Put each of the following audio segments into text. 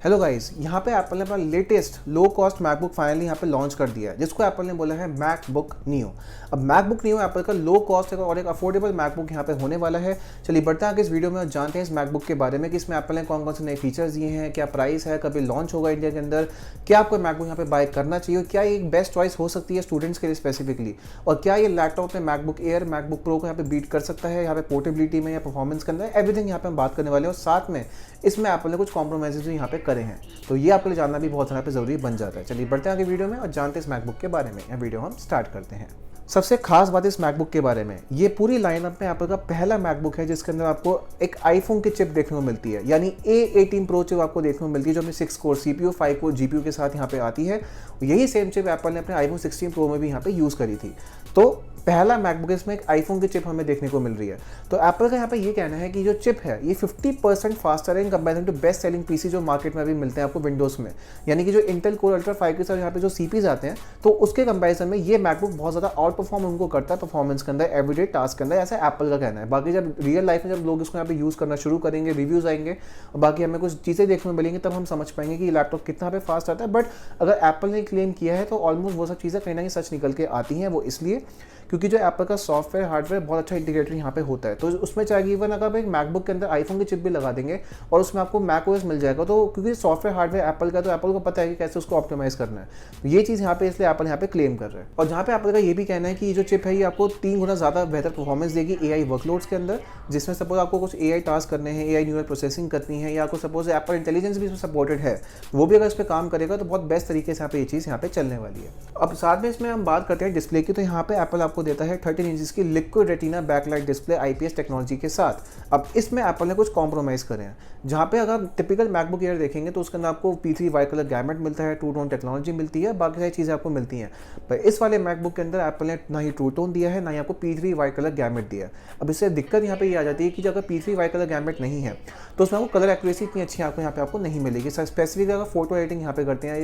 Hello guys, यहाँ पे Apple ने अपना latest low cost MacBook finally यहाँ पे लॉन्च कर दिया है, जिसको एप्पल ने बोला है मैकबुक नियो। अब मैकबुक नियो एप्पल का लो कॉस्ट और एक अफोर्डेबल मैकबुक यहाँ पे होने वाला है। चलिए बढ़ते हैं आगे इस वीडियो में और जानते हैं इस मैकबुक के बारे में कि इसमें एप्पल ने कौन कौन से नए फीचर्स दिए हैं, क्या प्राइस है, कभी लॉन्च होगा इंडिया के अंदर, क्या आपको मैकबुक यहाँ पे बाय करना चाहिए, क्या ये एक बेस्ट चॉइस हो सकती है स्टूडेंट्स के लिए स्पेसिफिकली, और क्या ये लैपटॉप में मैकबुक एयर मैकबुक प्रो को यहाँ पे बीट कर सकता है यहाँ पे पोर्टेबिलिटी में या परफॉर्मेंस के अंदर। एवरीथिंग यहाँ पे हम बात करने वाले हैं और साथ में इसमें एप्पल ने कुछ कॉम्प्रोमाइज़ भी यहाँ पे करे हैं, तो ये आपके लिए जानना भी बहुत सारा पे जरूरी बन जाता है। चलिए बढ़ते हैं आगे वीडियो में और जानते हैं इस मैकबुक के बारे में। यह वीडियो हम स्टार्ट करते हैं। सबसे खास बात इस मैकबुक के बारे में, ये पूरी लाइनअप में एप्पल का पहला मैकबुक है जिसके अंदर आपको एक आईफोन की चिप देखने को मिलती है, यानी A18 प्रो चिप आपको देखने को मिलती है, जो अपनी 6 कोर CPU 5 कोर GPU के साथ यहाँ पे आती है। यही सेम चिप एप्पल ने अपने आईफोन 16 प्रो में भी यहाँ पे यूज़ करी थी। तो पहला मैकबुक इसमें एक आईफोन की चिप हमें देखने को मिल रही है। तो एप्पल का यहाँ पे ये कहना है कि जो चिप है ये 50% फास्टर है in comparison to best selling PC जो मार्केट में अभी मिलते हैं आपको विंडोज़ में, यानी कि जो इंटेल कोर अल्ट्रा 5 के साथ यहाँ पे जो CPs आते हैं, तो उसके कंपैरिजन में ये मैकबुक बहुत ज़्यादा आउट परफॉर्म उनको करता है परफॉर्मेंस के अंदर, एवरीडे टास्क के अंदर, ऐसा एप्पल का कहना है। बाकी जब रियल लाइफ में जब लोग इसको यहाँ पे यूज़ करना शुरू करेंगे, रिव्यूज़ आएंगे और बाकी हमें कुछ चीज़ें देखने को मिलेंगी, तब हम समझ पाएंगे कि ये लैपटॉप कितना पे फास्ट आता है। बट अगर एप्पल ने क्लेम किया है तो ऑलमोस्ट वो सब चीज़ें कहीं ना कहीं सच निकल के आती हैं। वो इसलिए क्योंकि जो एप्पल का सॉफ्टवेयर हार्डवेयर बहुत अच्छा इंटीग्रेटेड यहाँ पे होता है, तो उसमें चाहे इवन अगर आप एक मैकबुक के अंदर आईफोन की चिप भी लगा देंगे और उसमें आपको मैक ओएस मिल जाएगा, तो क्योंकि सॉफ्टवेयर हार्डवेयर एप्पल का, तो एप्पल को पता है कि कैसे उसको ऑप्टिमाइज करना है। तो ये चीज़ यहाँ पे इसलिए एप्पल यहाँ पे क्लेम कर रहा है। और जहाँ पे एप्पल का ये भी कहना है कि ये जो चिप है ये आपको 3 गुना ज़्यादा बेहतर परफॉर्मेंस देगी AI वर्कलोड्स के अंदर, जिसमें सपोज आपको कुछ AI टास्क करने हैं, AI न्यूरल प्रोसेसिंग करनी है, या आपको सपोज एप्पल इंटेलिजेंस भी इसमें सपोर्टेड है, वो भी अगर इस पर काम करेगा तो बहुत बेस्ट तरीके से यहाँ पे ये चीज़ यहाँ पे चलने वाली है। अब साथ में इसमें हम बात करते हैं डिस्प्ले की, तो यहाँ पे एप्पल आपको देता है 13 इंच की liquid retina backlight display IPS technology के साथ। अब इसमें एप्पल ने कुछ कॉम्प्रोमाइज करे हैं, जहाँ पे अगर टिपिकल मैकबुक एयर देखेंगे तो उसके अंदर आपको P3 वाई कलर गैमेट मिलता है, ट्रू टोन टेक्नोलॉजी मिलती है, बाकी सारी चीज़ें आपको मिलती हैं। पर इस वाले मैकबुक के अंदर एप्पल ने ना ही ट्रू टोन दिया है, ना ही आपको P3 वाई कलर गैमेट दिया है। अब इससे दिक्कत यहाँ पे ये आ जाती है कि अगर P3 वाई कलर गैमेट नहीं है तो उसमें आपको कलर एक्यूरेसी इतनी अच्छी आपको यहाँ पे आपको नहीं मिलेगी। स्पेसिफिक अगर फोटो एडिटिंग यहाँ पे करते हैं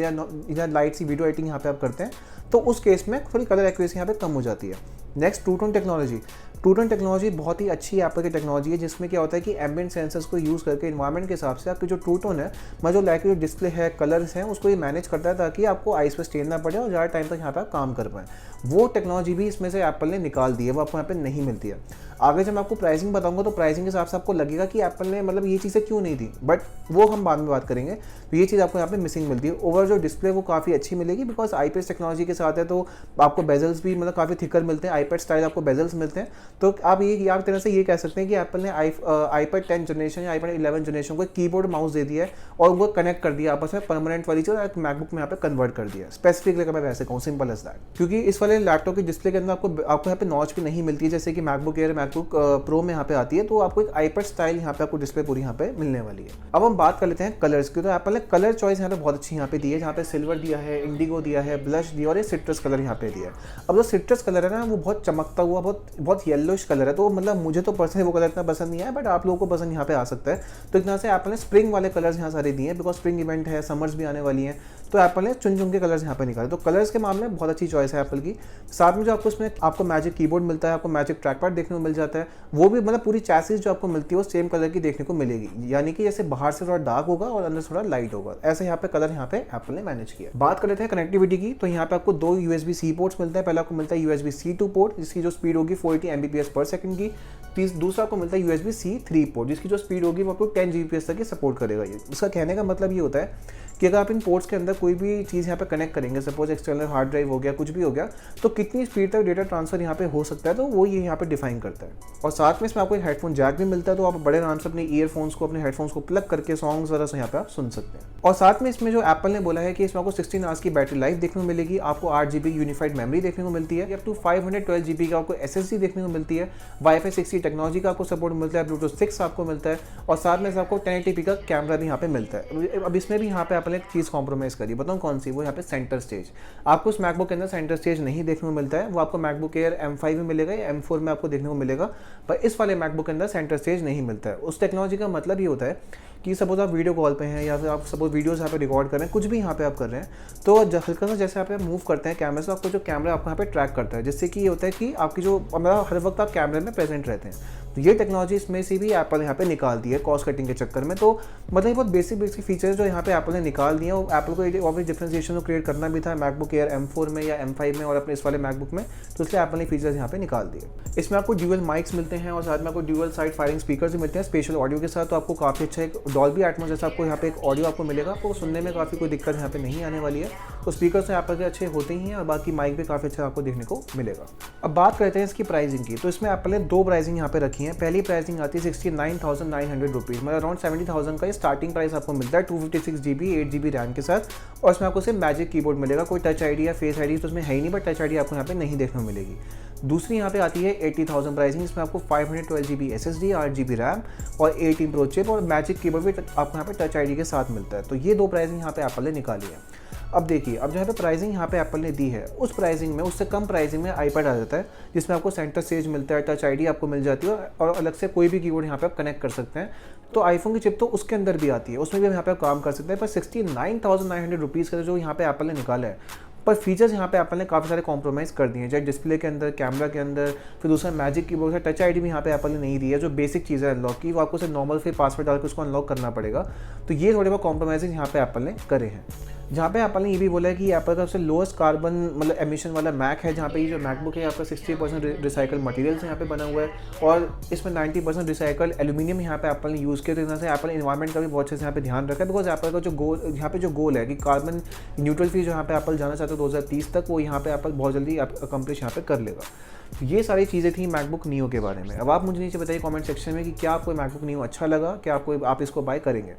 या लाइट सी वीडियो एडिटिंग यहाँ पे आप करते हैं, तो उस केस में थोड़ी कलर एक्यूरेसी यहाँ पे कम हो जाती है। Next true tone technology. True tone technology बहुत ही अच्छी एप्पल की टेक्नोलॉजी है, जिसमें क्या होता है कि एम्बिएंट सेंसर्स को यूज़ करके इन्वायरमेंट के हिसाब से आपकी जो ट्रू टोन है, मतलब जो लाइक जो डिस्प्ले है, कलर्स हैं, उसको ये मैनेज करता है ताकि आपको आइस पे स्टेन ना पड़े और ज़्यादा टाइम तक यहाँ पर आप काम कर पाएँ। वो टेक्नोलॉजी भी इसमें से एप्पल ने निकाल दी है, वो आपको यहाँ पे नहीं मिलती है। आगे जब मैं आपको प्राइसिंग बताऊंगा तो प्राइसिंग के हिसाब से आपको लगेगा कि एप्पल ने मतलब ये चीज़ें क्यों नहीं दी, बट वो हम बाद में बात करेंगे। तो ये चीज़ आपको यहाँ पे मिसिंग मिलती है। ओवरऑल जो डिस्प्ले वो काफ़ी अच्छी मिलेगी, बिकॉज IPS टेक्नोलॉजी के साथ है, तो आपको बेजल्स भी मतलब काफ़ी थिकर मिलते हैं, iPad स्टाइल आपको बेजल्स मिलते हैं। तो आप ये आप तरह से ये कह सकते हैं कि एप्पल ने iPad 10 जनरेशन या iPad 11 जनरेशन को कीबोर्ड माउस दे दिया है और उनको कनेक्ट कर दिया आपस में, परमानेंट वाली चीज़ एक मैकबुक में यहाँ पे कन्वर्ट कर दिया। स्पेसिफिकली अगर मैं वैसे कहूँ, सिंपल एज दैट। क्योंकि इस वाले लैपटॉप की डिस्प्ले के अंदर आपको यहाँ पे नॉच भी नहीं मिलती है, जैसे कि मैकबुक एयर मैकबुक प्रो में यहाँ पे आती है, तो आपको एक iPad स्टाइल यहाँ पे आपको डिस्प्ले पूरी यहाँ पे मिलने वाली है। अब हम बात कर लेते हैं कलर्स की। तो एप्पल ने कलर चॉइस यहाँ पे बहुत अच्छी यहाँ पे दी है, जहाँ पे सिल्वर दिया है, इंडिगो दिया है, ब्लश दिया और ये सिट्रस कलर यहाँ पे दिया है। अब जो सिट्रस कलर है ना, वो बहुत चमकता हुआ बहुत येलोइश कलर है, तो मतलब मुझे तो पर्सनली वो कलर इतना पसंद नहीं है, बट आप लोगों को पसंद यहाँ पे आ सकता है। तो इतना से एप्पल ने स्प्रिंग वाले कलर्स यहाँ सारे दिए हैं, बिकॉज स्प्रिंग इवेंट है, समर्स भी आने वाली हैं, तो एप्पल ने चुन के कलर्स यहाँ पे निकाले। तो कलर्स के मामले में बहुत अच्छी चॉइस है एप्पल की। साथ में जो आपको इसमें आपको मैजिक कीबोर्ड मिलता है, आपको मैजिक ट्रैकपैड देखने को मिल जाता है, वो भी मतलब पूरी चैसिस जो आपको मिलती है वो सेम कलर की देखने को मिलेगी, यानी कि जैसे बाहर से थोड़ा डार्क होगा और अंदर थोड़ा लाइट होगा, ऐसे यहाँ पे कलर यहाँ पे एप्पल ने मैनेज किया। बात कर लेते हैं कनेक्टिविटी की। तो यहाँ पे आपको 2 USB-C पोर्ट्स मिलते हैं। पहला आपको मिलता है USB-C 2 पोर्ट, जिसकी जो स्पीड होगी 480 Mbps/s की। दूसरा आपको मिलता है USB-C 3 पोर्ट, जिसकी जो स्पीड होगी वो आपको 10 Gbps तक की सपोर्ट करेगा। ये इसका कहने का मतलब ये होता है कि अगर आप इन पोर्ट्स के अंदर कोई भी चीज़ यहाँ पे कनेक्ट करेंगे, सपोज एक्सटर्नल हार्ड ड्राइव हो गया, कुछ भी हो गया, तो कितनी स्पीड तक डेटा ट्रांसफर यहाँ पे हो सकता है, तो वो ये यहाँ पे डिफाइन करता है। और साथ में इसमें आपको एक हेडफोन जैक भी मिलता है, तो आप बड़े आराम से अपने ईयरफोन्स को, अपने हेडफोन्स को प्लग करके सॉन्ग्स वगैरह से यहाँ पे आप सुन सकते हैं। और साथ में इसमें जो एप्पल ने बोला है कि इसमें आपको 16 आवर्स की बैटरी लाइफ देखने को मिलेगी, आपको 8 GB यूनिफाइड मेमोरी देखने को मिलती है, अप टू 512 GB का आपको SSD देखने को मिलती है, Wi-Fi 6E टेक्नोलॉजी का आपको सपोर्ट मिलता है, Bluetooth 6 आपको मिलता है, और साथ में आपको 1080p का कैमरा भी यहाँ पे मिलता है। अब इसमें भी यहाँ पे एप्पल ने एक चीज़ कॉम्प्रोमाइज़ करी, बताऊँ कौन सी, वो यहाँ पे सेंटर स्टेज। आपको उस मैकबुक के अंदर सेंटर स्टेज नहीं देखने को मिलता है, वो आपको मैकबुक एयर M5 में मिलेगा या M4 में आपको देखने को मिलेगा, पर इस वाले मैकबुक के अंदर सेंटर स्टेज नहीं मिलता है। उस टेक्नोलॉजी का मतलब ये होता है कि सपोज आप वीडियो कॉल पे हैं या फिर आप सपोज वीडियोस यहाँ पे रिकॉर्ड कर रहे हैं, कुछ भी यहाँ पे आप कर रहे हैं, तो हल्का सा जैसे आप मूव करते हैं कैमरे से, आपको जो कैमरा आपको यहाँ पे ट्रैक करता है, जिससे कि ये होता है कि आपकी जो मतलब हर वक्त आप कैमरे में प्रेजेंट रहते हैं। तो ये टेक्नोलॉजी इसमें से भी एप्पल यहाँ पे निकाल दी है कॉस्ट कटिंग के चक्कर में। तो मतलब ये बहुत बेसिक फीचर्स जो यहाँ पे एप्पल ने निकाल दिए हैं, और एप्पल को और भी डिफरेंशिएशन को क्रिएट करना भी था मैकबुक एयर M4 में या M5 में और अपने इस वाले मैकबुक में, तो इसलिए एप्पल ने फीचर्स यहाँ पे निकाल दिए। इसमें आपको ड्यूअल माइक्स मिलते हैं और साथ में आपको ड्यूअल साइड फायरिंग स्पीकर्स भी मिलते हैं स्पेशल ऑडियो के साथ। तो आपको काफ़ी अच्छा एक डॉल्बी एटमॉस जैसा आपको यहाँ पे एक ऑडियो आपको मिलेगा, आपको सुनने में काफ़ी कोई दिक्कत यहाँ पे नहीं आने वाली है। तो स्पीकर से एप्पल के अच्छे होते ही हैं और बाकी माइक भी काफ़ी अच्छा आपको देखने को मिलेगा। अब बात करते हैं इसकी प्राइसिंग की। तो इसमें एप्पल ने 2 प्राइसिंग यहाँ पे रखी है। पहली प्राइसिंग आती है 69,900 रुपीज़, मतलब अराउंड 70,000 का ये स्टार्टिंग प्राइस आपको मिलता है 256 GB 8 GB रैम के साथ। और इसमें आपको सिर्फ मैजिक कीबोर्ड मिलेगा, कोई टच आईडी या फेस आईडी तो उसमें है ही नहीं, बट टच आईडी आपको यहाँ पे नहीं देखने को मिलेगी। दूसरी यहाँ पे आती है 80,000 प्राइसिंग, इसमें आपको 512 GB SSD 8 GB रैम और 18 प्रो चिप और मैजिक कीबोर्ड भी आपको यहाँ पे टच आईडी के साथ मिलता है। तो ये 2 प्राइसिंग यहाँ पे एप्पल ने निकाली है। अब देखिए, अब जो है प्राइसिंग यहाँ पे एप्पल ने दी है, उस प्राइसिंग में उससे कम प्राइसिंग में आईपैड आ जाता है, जिसमें आपको सेंटर स्टेज मिलता है, टच आईडी आपको मिल जाती है और अलग से कोई भी कीबोर्ड यहाँ पे आप कनेक्ट कर सकते हैं। तो आईफोन की चिप तो उसके अंदर भी आती है, उसमें भी हम यहाँ पे काम कर सकते हैं। पर 69,900 रुपीज़ का जो यहाँ पे एप्पल ने निकाला है, पर फीचर्स यहाँ पे एप्पल ने काफ़ी सारे कॉम्प्रोमाइज़ कर दिए हैं, चाहे डिस्प्ले के अंदर, कैमरा के अंदर, फिर दूसरा मैजिक कीबोर्ड है, टच आईडी भी यहाँ पे एप्पल ने नहीं दी है। जो बेसिक चीज़ है अनलॉक की, वो आपको सिर्फ नॉर्मल फिर पासवर्ड डाल के उसको अनलॉक करना पड़ेगा। तो ये थोड़े बहुत कॉम्प्रोमाइज़ यहाँ पे एप्पल ने करे हैं। जहाँ पे एप्पल ने ये भी बोला है कि एप्पल का सबसे लोएस्ट कार्बन मतलब एमिशन वाला मैक है, जहाँ पे ये जो मैकबुक है आपका 60% रिसाइकल मटेरियल से यहाँ पे बना हुआ है और इसमें 90% रिसाइकल एल्यूमिनियम यहाँ पे एप्पल ने यूज़ किया। तो इस तरह से एप्पल इन्वायरमेंट का भी बहुत अच्छे से यहाँ पे ध्यान रखा है, बिकॉज एप्पल का जो गोल यहाँ पे जो गोल है कि कार्बन न्यूट्रल फी जो यहाँ पे एप्पल जाना चाहते हैं 2030 तक, वो यहाँ पे एप्पल बहुत जल्दी अकम्प्लिश यहाँ पे कर लेगा। ये सारी चीज़ें थी मैकबुक नियो के बारे में। अब आप मुझे नीचे बताइए कमेंट सेक्शन में कि क्या आपको मैकबुक नियो अच्छा लगा, क्या आपको आप इसको बाय करेंगे।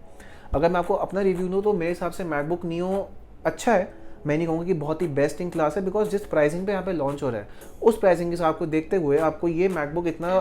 अगर मैं आपको अपना रिव्यू दूँ तो मेरे हिसाब से मैकबुक नियो अच्छा है, मैं नहीं कहूँगा कि बहुत ही बेस्ट इन क्लास है, बिकॉज जिस प्राइसिंग पे यहाँ पे लॉन्च हो रहा है उस प्राइसिंग के साथ को देखते हुए आपको ये मैकबुक इतना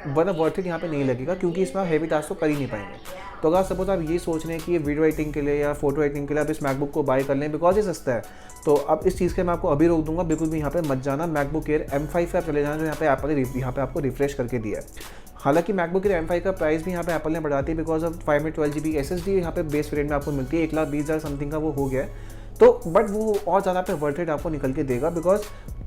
बड़ा वर्थ इट यहाँ पे नहीं लगेगा, क्योंकि इसमें हेवी टास्क तो कर ही नहीं पाएंगे। तो अगर सपोज आप ये सोच रहे हैं कि ये वीडियो एडिटिंग के लिए या फोटो एडिटिंग के लिए आप इस मैकबुक को बाय कर लें बिकॉज ये सस्ता है, तो अब इस चीज़ के मैं आपको अभी रोक दूंगा, बिल्कुल भी यहाँ पे मत जाना। मैकबुक एयर M5 पे आप चले जाना, जो यहाँ पे एप्पल ने यहाँ पे आपको रिफ्रेश करके दिया है। हालांकि मैकबुक एयर M5 का प्राइस भी यहाँ पे एप्पल ने बढ़ा दी बिकॉज ऑफ 512 GB SSD यहाँ पे बेस वेरिएंट में आपको मिलती है, 1,20,000 समथिंग का वो हो गया है। तो बट वो और ज़्यादा पे वर्थ इट आपको निकल के देगा, बिकॉज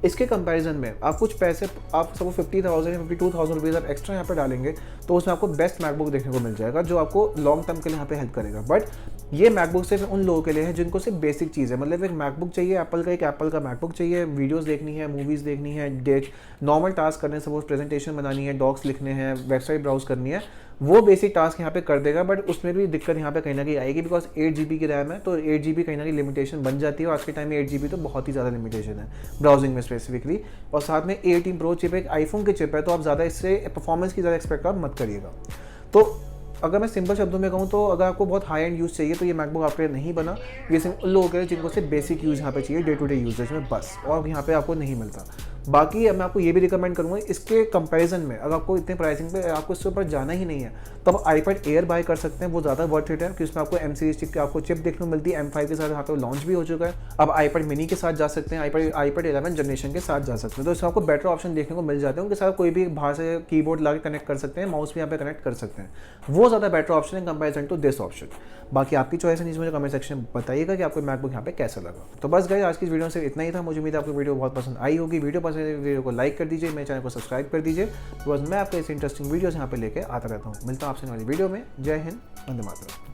इसके कंपैरिजन में आप कुछ पैसे आप सब 50,000 या 52,000 रुपीज़ आप एक्स्ट्रा यहाँ पे डालेंगे तो उसमें आपको बेस्ट मैकबुक देखने को मिल जाएगा, जो आपको लॉन्ग टर्म के लिए यहाँ पे हेल्प करेगा। बट ये मैकबुक सिर्फ उन लोगों के लिए है जिनको सिर्फ बेसिक चीज़ है, मतलब एक मैकबुक चाहिए एप्पल का, एक एप्पल का मैकबुक चाहिए, वीडियोस देखनी है, मूवीज़ देखनी है, नॉर्मल टास्क करने से, सपोज प्रेजेंटेशन बनानी है, डॉक्स लिखने हैं, वेबसाइट ब्राउज करनी है, वो बेसिक टास्क यहाँ पे कर देगा। बट उसमें भी दिक्कत यहाँ पे कहीं ना कहीं आएगी, बिकॉज 8 GB की रैम है, तो 8 GB कहीं ना कहीं लिमिटेशन बन जाती है। और आज के टाइम में 8 GB तो बहुत ही ज़्यादा लिमिटेशन है ब्राउजिंग में स्पेसिफिकली, और साथ में 18 प्रो चिप एक आईफोन की चिप है, तो आप ज़्यादा इससे परफॉर्मेंस की ज़्यादा एक्सपेक्ट आप मत करिएगा। तो अगर मैं सिंपल शब्दों में कहूँ तो अगर आपको बहुत हाई एंड यूज़ चाहिए तो ये मैकबुक आपके लिए नहीं बना। ये सिर्फ उन लोगों के लिए जिनको सिर्फ बेसिक यूज़ यहाँ पे चाहिए डे टू डे यूजेज में बस, और यहाँ पे आपको नहीं मिलता। बाकी मैं आपको ये भी रिकमेंड करूँगा इसके कंपैरिजन में, अगर आपको इतने प्राइसिंग पे आपको इसके ऊपर जाना ही नहीं है तो आप iPad Air बाय कर सकते हैं, वो ज़्यादा वर्थ इट है, क्योंकि उसमें आपको M सीरीज की आपको चिप देखने को मिलती है। M5 के साथ यहाँ पे लॉन्च भी हो चुका है, अब iPad mini के साथ जा सकते हैं, iPad 11 जनरेशन के साथ जा सकते हैं, तो इसमें आपको बेटर ऑप्शन देखने को मिल जाते हैं। उनके साथ कोई भी बाहर से कीबोर्ड ला के कनेक्ट कर सकते हैं, माउस भी यहाँ पे कनेक्ट कर सकते हैं, वो ज़्यादा बेटर ऑप्शन है कंपेरिजन टू दिस ऑप्शन। बाकी आपकी चॉइस है, नीचे मुझे कमेंट सेक्शन में बताइएगा कि आपको मैकबुक यहाँ पे कैसा लगा। तो बस गाइस, आज की वीडियो से इतना ही था। मुझे उम्मीद है आपको वीडियो बहुत पसंद आई होगी। वीडियो पसंद है वीडियो को लाइक कर दीजिए, मेरे चैनल को सब्सक्राइब कर दीजिए, बिकॉज मैं आपको ऐसी इंटरेस्टिंग वीडियोस यहाँ पे लेके आता रहता हूँ। मिलता हूँ आपसे वाली वीडियो में। जय हिंद, वंदे मातरम।